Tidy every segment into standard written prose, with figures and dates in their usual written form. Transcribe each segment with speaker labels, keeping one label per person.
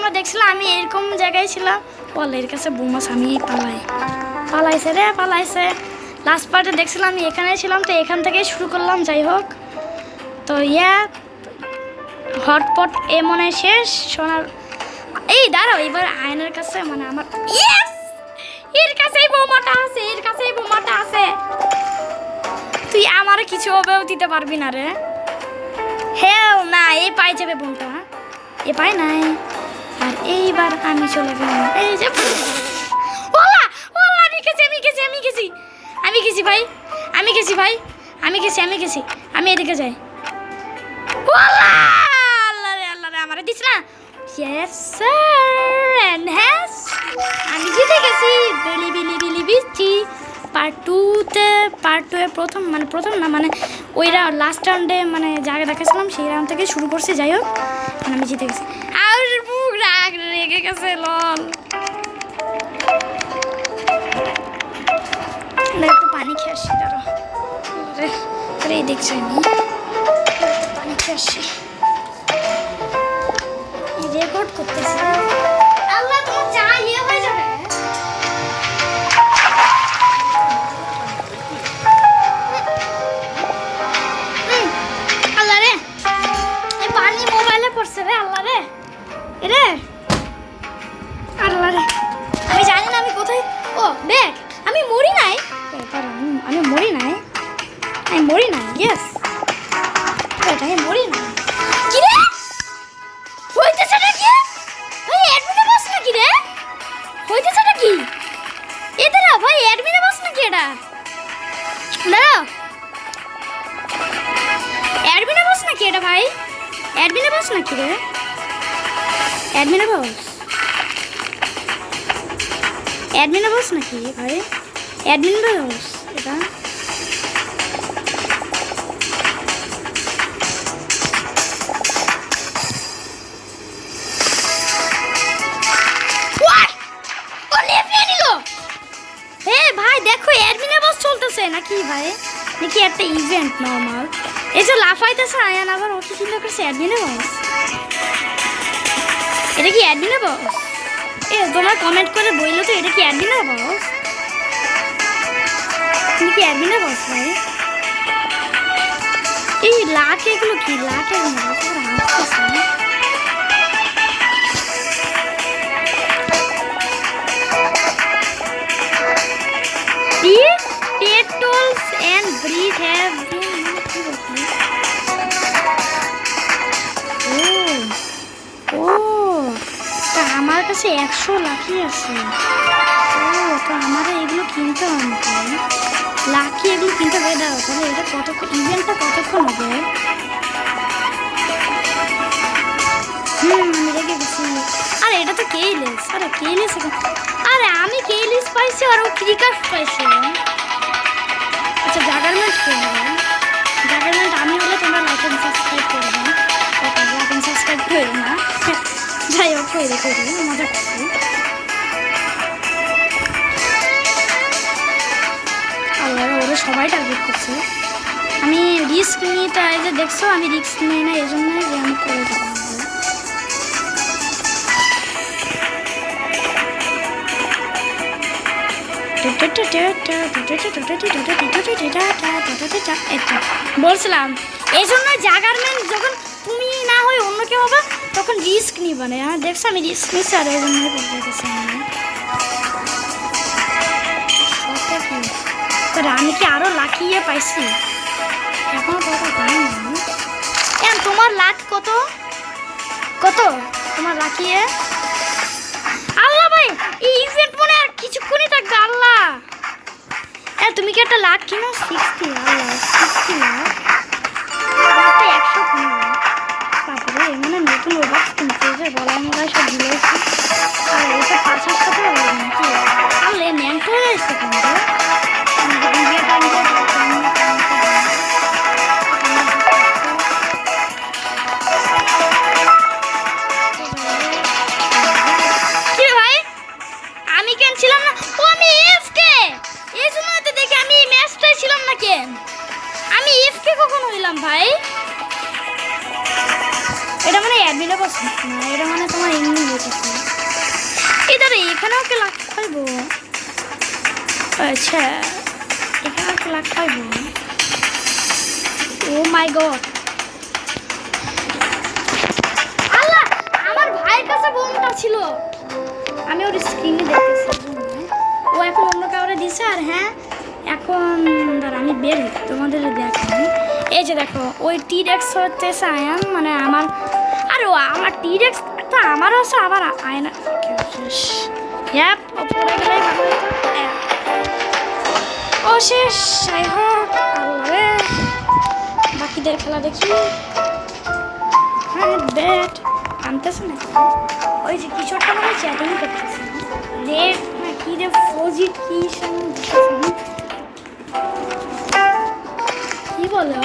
Speaker 1: তোমরা দেখছিলে আমি এরকম জায়গায় ছিলাম। বল এর কাছে বোমাস আমি পালাইছে রে পালাইছে। লাস্ট পার্টে দেখছিলাম আমি এখানে ছিলাম, তো এখান থেকেই শুরু করলাম। যাই হোক, তো হটপট মনে শেষ সোনার। এই দাঁড়াও, এবার আয়নের কাছে মানে আমার এর কাছেই বোমাটা আছে, এর কাছেই বোমাটা আছে। তুই আমার কিছু হবেও দিতে পারবি না রে। হেল না, এই পাই যাবে বোনটা, এ পাই নাই। আর এইবার আমি চলে গেলাম এই যে ওলা ওলা, আমি গেছি ভাই, আমি এদিকে যাই। ওলা আল্লাহ রে আমারে দিছ না। ইয়েস স্যার এন্ড হ্যাস, আমি জিতে গেছি। বিলি বিচি পার্ট 2 এ প্রথম না মানে ওই লাস্ট রাউন্ডে মানে জায়গা দেখাছিলাম, সেই রাউন্ড থেকে শুরু করছি। যাই হোক, আমি জিতে গেছি। আর বুক রাগ রেগে গেছে লল। একটু পানি খেয়ে আসি, দাঁড়ো। আরে দেখছি আমি পানি খেয়ে আসি, রেকর্ড করতেছি। আল্লাহ তোমার চা হয়ে যাবে। আল্লাহ রে, এই পানি মোবাইলে পড়ছে রে। আল্লাহ রে রে, আল্লাহ রে, আমি জানি না আমি কোথায়। ও দেখ, আমি মরি নাই, আমি মরি নাই, ইয়েস আমি মরি নাই। কি রে হইতেছে নাকি ভাই? অ্যাডমিনে বস নাকি রে? হইতেছে নাকি এদের ভাই? অ্যাডমিনে বস নাকি এটা? দাঁড়াও, অ্যাডমিনে বস নাকি এটা ভাই? অ্যাডমিনে বস নাকি রে? অ্যাডমিনে বস নাকি ভাই? অ্যাডমিন বস এটা? দেখো অ্যাডমিনে বস চলতেছে নাকি ভাই? নাকি একটা ইভেন্ট নরমাল? এই যে লাফাইতেছে আয়ান, আবার ওকে চিন্তা করছে অ্যাডমিনে বস। এটা কি অ্যাডমিনে বস? তোমরা কমেন্ট করে বললো তো, এটা কি অ্যাডমিনে বস? তুমি কি অ্যাডমিনে বস ভাই? এই লাখ এগুলো কি lakh? Petals and breeze have been. তা আমার কাছে 100 লাখি আছে। তো আমার এগুলো কিনতে হবে, লাখি এগুলো কিনতে হবে। দাও তাহলে এটা কতক্ষণ, ইভেন্টটা কতক্ষণ হবে? আমি রেগে গেছি। আরে এটা তো কেইলেস। আরে আমি কেইলেস পাইছি আর ও ক্রিকার পাইছে। আচ্ছা জাগারমেন্ট কে হবে? জাগারমেন্ট আমি হলে তোমরা লাইক এন্ড সাবস্ক্রাইব করে দাও। লাইক এন্ড সাবস্ক্রাইব করে না, যাই হোক করে মজা করছি। আল্লাহ, ওরা সবাই টার্গেট করছে। আমি রিস্ক নিতে, এই যে দেখছো আমি রিস্ক নিই না, এই জন্যই যে আমি করে যাবো। বলছিলাম এই জন্য জাগারমেন্ট যখন তুমি না হয় অন্য কেউ হবে তখন রিস্ক নিবা না। দেখছো আমি রিস্ক নিচ্ছি, আর এই জন্যই আমি কি আরো লাকিয়ে পাইছি এখনো কত পাই না। তোমার লাখ কত তোমার লাকিয়ে? আল্লাহ ভাই, এই ইভেন্ট মনে আর কিছুক্ষণই থাকবে। আল্লাহ, তুমি কি একটা লাখ কিনো? 60 লাখ 100 কিনো। তারপরে মানে নতুন রোবক্স কিনছে, যে গলায় মলায় সব ঝুলেছে। আর ওটা 500 টাকা লাগে নাকি? আল্লাহ ন্যাংট হয়ে যাচ্ছে কিন্তু। আমি এফকে কখন হইলাম ভাই? এটা মানে অ্যাডমিনে বসে না, এটা মানে তোমার এমনি হয়েছে। এদের এখানেও কে লাখ পাইবো? আচ্ছা এখানেও কে লাখ পাইবো? ও মাই গড, আল্লাহ আমার ভাইয়ের কাছে বোমটা ছিল, আমি ওর স্ক্রিনে দেখতেছি। ও এখন অন্য কাউরে দিছে। আর হ্যাঁ এখন ধর আমি বের হই তোমাদের দেখাই। এই যে দেখো ওই টিরেক্স হচ্ছে আয়ান, মানে আমার, আর ও আমার টিরেক্স তো আমারও আছে, আবার আয়না হ্যাঁ পড়ে গেলেই ভালো হতো। ও শেষ, যাই হোক আল্লাহ বাকিদের খেলা দেখি। হ্যাঁ ব্যাট আনতেছে না, ওই যে কিশোরটা মানে চ্যাটিং করতেছে রেড না কি রে ফৌজি কি কি বলে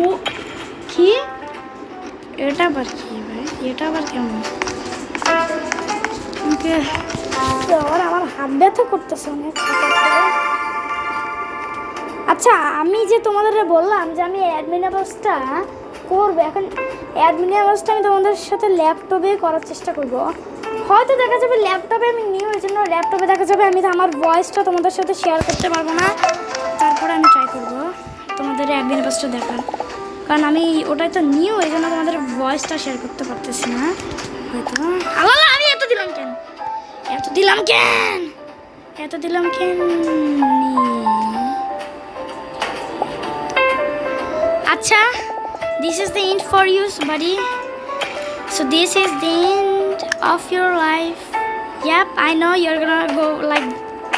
Speaker 1: ও কি এটা আবার কি ভাই, এটা আবার কেমন? আর আমার হাত ব্যথা করতেছে অনেক। আচ্ছা আমি যে তোমাদের বললাম যে আমি অ্যাডমিন অবস্থা করবো, এখন অ্যাডমিন অবস্থা আমি তোমাদের সাথে ল্যাপটপে করার চেষ্টা করব। হয়তো দেখা যাবে ল্যাপটপে আমি নিউ, ওই জন্য ল্যাপটপে দেখা যাবে আমি আমার ভয়েসটা তোমাদের সাথে শেয়ার করতে পারবো না। তারপরে আমি ট্রাই করবো তোমাদের অ্যাডমিন অবস্থা দেখার, কারণ আমি ওটাই তো নিউ, এই জন্য তোমাদের ভয়েসটা শেয়ার করতে পারতেছি না হয়তো। আল্লাহ আমি এত দিলাম কেন, এত দিলাম কেন, এত দিলাম কেন? আচ্ছা this is the end for you buddy, so this is the end of your life. Yep, I know you're gonna go like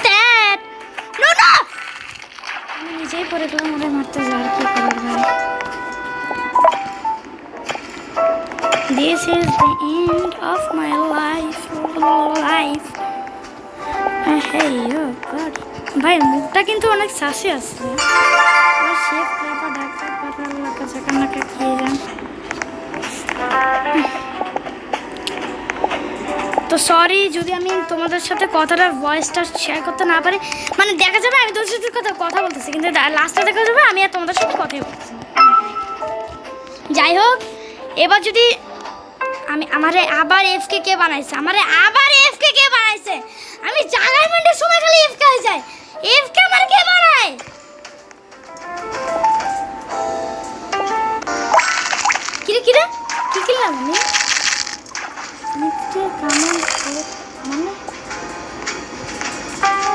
Speaker 1: that. No আমি নিজেই পড়ে গেলাম, ওরে মারতে যাওয়ার কি করার ভাই। This is the end of my life. Hey yo god ভাই মুখটা কিন্তু অনেক সাসি আছে। শেফ ক্লাপা ডাক্তার পাতা লাগা চাকানাকা খেয়ে যান। তো সরি যদি আমি তোমাদের সাথে কথাটার ভয়েসটা শেয়ার করতে না পারি, মানে দেখা যাবে আমি তোদের সাথে কথা বলতেছি কিন্তু লাস্টে দেখা যাবে আমি আর তোমাদের সাথে কথাই বলতেছি। যাই হোক এবার যদি আমি আমারে আবার এফকে কে বানাইছে, আমারে আবার এফকে কে বানাইছে, আমি জাগাই মিনিটের সময় খালি এফকে হয়ে যায়, এফকে আমার কে বানায়? কিরে কিরে কি কিনলাম আমি?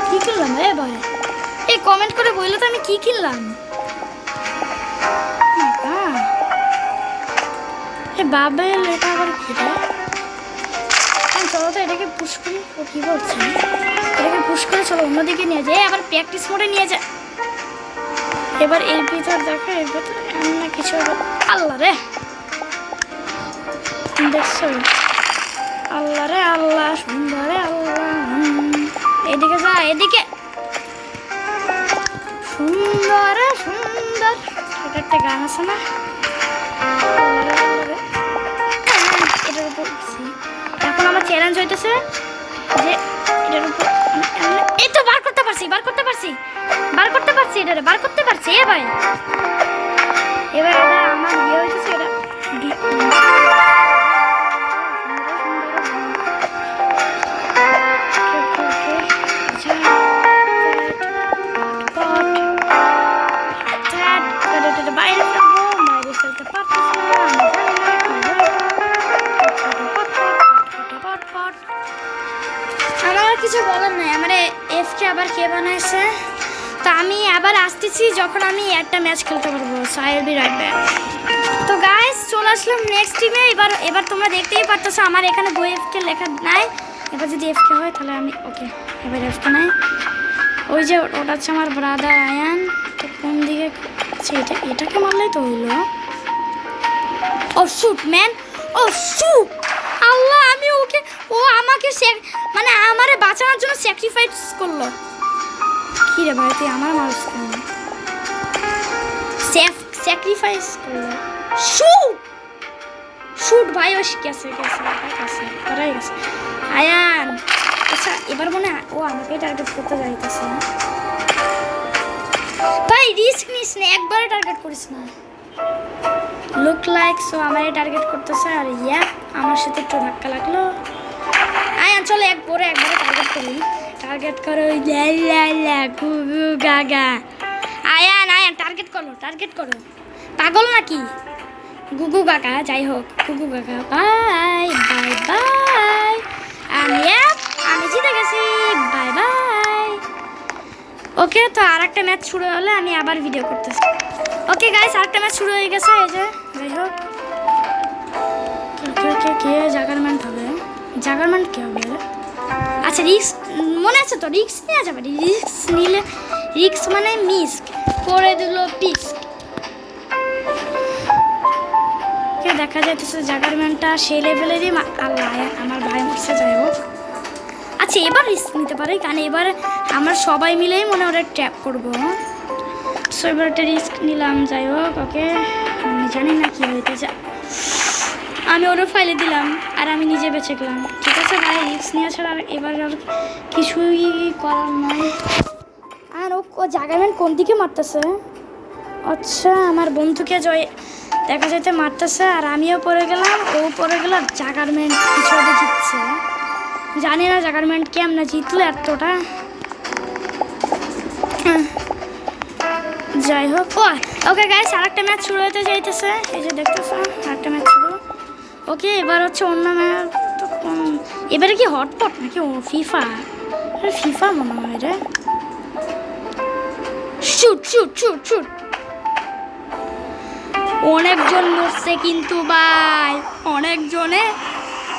Speaker 1: কি কিনলাম রে ভাই? এই কমেন্ট করে বললো তো আমি কি কিনলাম। বাবেল এটা আবার কি রে? চলো তো এটাকে পুশ করি। ও কি বলছে, এটাকে পুশ করে চলো অন্যদিকে নিয়ে যায়, আবার প্র্যাকটিস মোডে নিয়ে যায়। এবার এর ভিতর দেখো, এর ভিতর এমন না কিছু। আল্লাহ রে দেখছো, আল্লাহ রে আল্লাহ, সুন্দর রে আল্লাহ। এদিকে যা, এদিকে সুন্দর সুন্দর, এটা একটা গান আছে না? এটার উপর এখন আমার চ্যালেঞ্জ হইতেছে যে এটার উপর এই তো বার করতে পারছি, বার করতে পারছি, বার করতে পারছি, এটারে বার করতে পারছি। এ ভাই এবার এটা আমার ইয়ে হইতেছে, এটা বাইরে ফেলবো, বাইরে ফেলতে পারতেছি না, আমার কিছু বলার নাই। আমার এফকে আবার কে বানাইছে, তো আমি আবার আসতেছি যখন আমি একটা ম্যাচ খেলতে পারবো। So I will be right back. তো গাইস চলে আসলাম নেক্সট টিমে। এবার তোমরা দেখতেই পারতেছো আমার এখানে বই এফকে লেখা নাই। এবার যদি এফকে হয় তাহলে আমি ওকে, এবার এফকে নাই। ওই যে ওটা হচ্ছে আমার ব্রাদার আয়ান। তো কোন দিকে এটাকে মারলেই তো হইলো। ও শুট ম্যান, ও শুট। আল্লাহ আমি ওকে, ও আমাকে মানে আমারে বাঁচানোর জন্য স্যাক্রিফাইস করলো। কি রে ভাই তুই আমার মানুষ কেন স্যাক্রিফাইস করলো? শুট শুট ভাই, ও গেছে গেছে গেছে করাই গেছে আয়ান। আচ্ছা এবার মনে হয় ও আমাকে টার্গেট করতে যাইতেছে না ভাই, রিস্ক নিস না, একবারে টার্গেট করিস না। লুক লাইক সো আমারই টার্গেট করতেছে আর ইয়া আমার সাথে একটু ধাক্কা লাগলো আয়ান চলো একবারে টার্গেট করো লা গুগু গাগা আয়ান টার্গেট করো পাগল নাকি গুগু গাগা যাই হোক গুগু গাগা বাই বাই বাই আমি জিতে গেছি বাই বাই ওকে তো আরেকটা ম্যাচ শুরু হলে আমি আবার ভিডিও করতেছি ওকে গাইস আরেকটা ম্যাচ শুরু হয়ে গেছে এই যে যাই হোক কে জাগারম্যান্ট হবে জাগারম্যান্ট কে হবে আচ্ছা রিস্ক মনে আছে তো রিস্ক নেওয়া যাবে রিস্ক নিলে রিস্ক মানে মিস করে দিল পিস কে দেখা যাইতেছে জাগারম্যানটা সেই লেভেলেরই আল্লাহ আমার ভাই মরছে যাই হোক আচ্ছা এবার রিস্ক নিতে পারি কারণ এবার আমরা সবাই মিলেই মনে ওরা ট্যাপ করবো সো এবার একটা রিস্ক নিলাম যাই হোক ওকে আমি জানি না কী হইতেছে আমি ওরও ফাইলে দিলাম আর আমি নিজে বেঁচে গেলাম ঠিক আছে ভাই রিস্ক নিয়ে ছাড়া আর এবার আর কিছুই করার নয় আর ও জাগারম্যান কোন দিকে মারতেছে আচ্ছা আমার বন্ধুকে জয় দেখা যাইতে মারতেছে আর আমিও পড়ে গেলাম ও পড়ে গেল আর জাগারম্যান কিছু জিতছে জানি না জাগারম্যান কেমন জিতলো এতটা যাই হোক ওকে গাইস আরেকটা ম্যাচ শুরু হতে যাইতেছে এই যে দেখতেছ আরেকটা ম্যাচ শুরু ওকে এবার হচ্ছে অন্য ম্যাচ তো এবারে কি হটপট নাকি ও ফিফা মনে হয় রে শুট অনেকজন মরছে কিন্তু ভাই অনেকজনে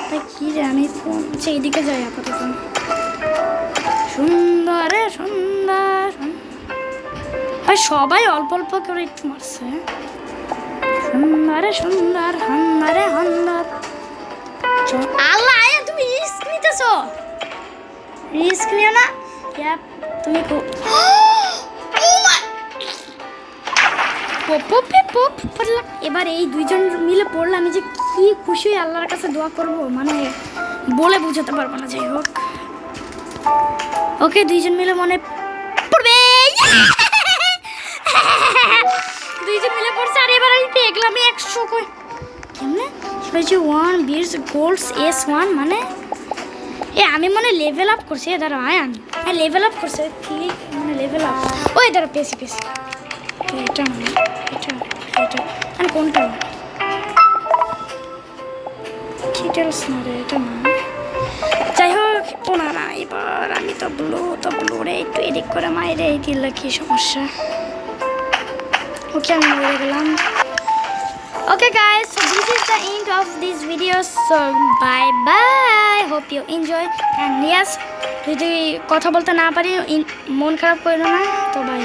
Speaker 1: তাই কি রে আমি ফোন এইদিকে যাই আপাতত সুন্দর ভাই সবাই অল্প অল্প করে একটু মারছে সুন্দর হান্নারে হান্নার আল্লাহ আয়া তুমি রিস্ক নিতেছো রিস্ক নিও না তুমি এবার এই দুইজন মিলে পড়লে আমি যে কি খুশি আল্লাহর কাছে দোয়া করব মানে বলে বুঝাতে পারবো না যাই হোক ওকে দুইজন মিলে মনে পড়বে দুইজন মিলে পড়ছে আর এবার আমি পেয়ে গেলাম 100 কই কেমনে হয়েছে 1 বিয়ার্স গোল্ডস S1 মানে আমি মনে লেভেল আপ করছি এদার আয়ান লেভেল আপ করছে ক্লিক মানে লেভেল আপ ওই এদার পেছি এটা মানে কোনটা ডিটেলস না রে এটা না যাই হোক না এবার আমি তো ব্লু রে একটু এডিট করে মাইরে দিলে কি সমস্যা ওকে আমি মরে গেলাম okay guys so this is the end of this video so bye bye hope you enjoy and yes যদি কথা বলতে না পারি মন খারাপ করো না তো বাই